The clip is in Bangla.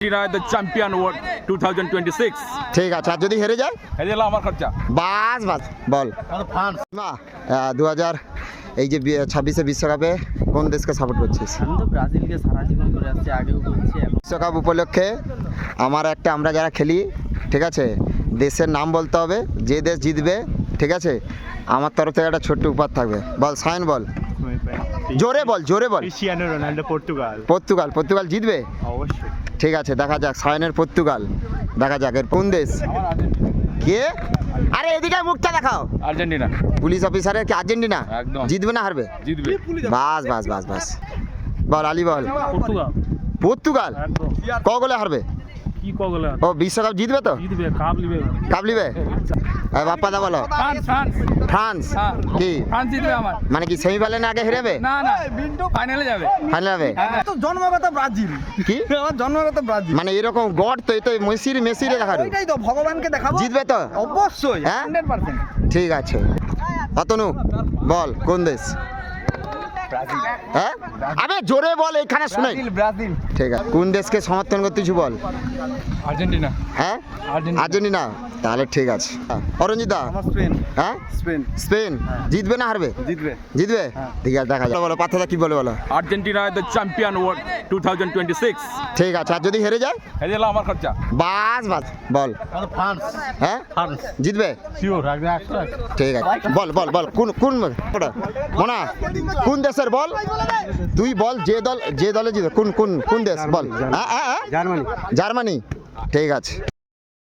The champion world 2026 ঠিক আছে, আর যদি হেরে যায় হেরে গেল আমার খরচা। বাস বাস বল মা 2000 এই যে 26-এ বিশ্বকাপে কোন দেশকে সাপোর্ট করছিস? আমি তো ব্রাজিলকে সারা জীবন করে আসছি, আগেও করছি এখন। বিশ্বকাপ উপলক্ষে আমরা যারা খেলি, ঠিক আছে, দেশের নাম বলতে হবে, যে দেশ জিতবে, ঠিক আছে, আমার তরফ থেকে একটা ছোট্ট উপহার থাকবে। বল সাইন বল, জোরে বল, জোরে বল। Cristiano Ronaldo, Portugal. পর্তুগাল জিতবে? অবশ্যই। ঠিক আছে, দেখা যাক। সাইনের পর্তুগাল, দেখা যাক। এর কোন দেশ? কে? আরে এদিকে মুখটা দেখাও। আর্জেন্টিনা। পুলিশ অফিসারের কি আর্জেন্টিনা একদম। জিতবে না হারবে? জিতবে। বাস বাস বাস বাস বল আলী বল। পর্তুগাল ক গোলে হারবে? কি কগলে ও বিশ্বকাপ জিতবে তো? জিতবে, কাপ লিবে। কাপ লিবে? বাপ্পা দা বলো। ফ্রান্স কি ফ্রান্স জিতবে আমার। মানে কি সেমিফাইনালে আগে হেরেবে? না ফাইনালে যাবে। ফাইনালে হবে? তো জন্মগত ব্রাজিল, কি আমার জন্মগত ব্রাজিল। মানে এরকম গড তো এই তো মেসিরে দেখারো। ওইটাই তো ভগবানকে দেখাবো। জিতবে তো? অবশ্যই, হ্যাঁ 100%। ঠিক আছে। অতনু বল কোন দেশ? হ্যাঁ আবে জোরে বল, এখানে শুনাই। ব্রাজিল। ঠিক আছে, কোন দেশকে সমর্থন করতেছি বল? আর্জেন্টিনা। হ্যাঁ আর্জেন্টিনা, তাহলে ঠিক আছে। অরঞ্জিতা স্পেন। হ্যাঁ স্পেন জিতবে না হারবে? জিতবে ঠিক আছে, দেখা যাক। বলো পাথরটা কি বলে বলো। আর্জেন্টিনা the champion world 2026 ঠিক আছে, আর যদি হেরে যায়? হেরে গেল আমার খরচা। বাস বাস বল। ফ্রান্স। হ্যাঁ জিতবে? শিওর, রাখবে 100। ঠিক আছে, বল বল বল কোন মোনা কোন দেশের বল? তুই বল, যে দলে জিতবে। কোন দেশ বল? জার্মানি। ঠিক আছে।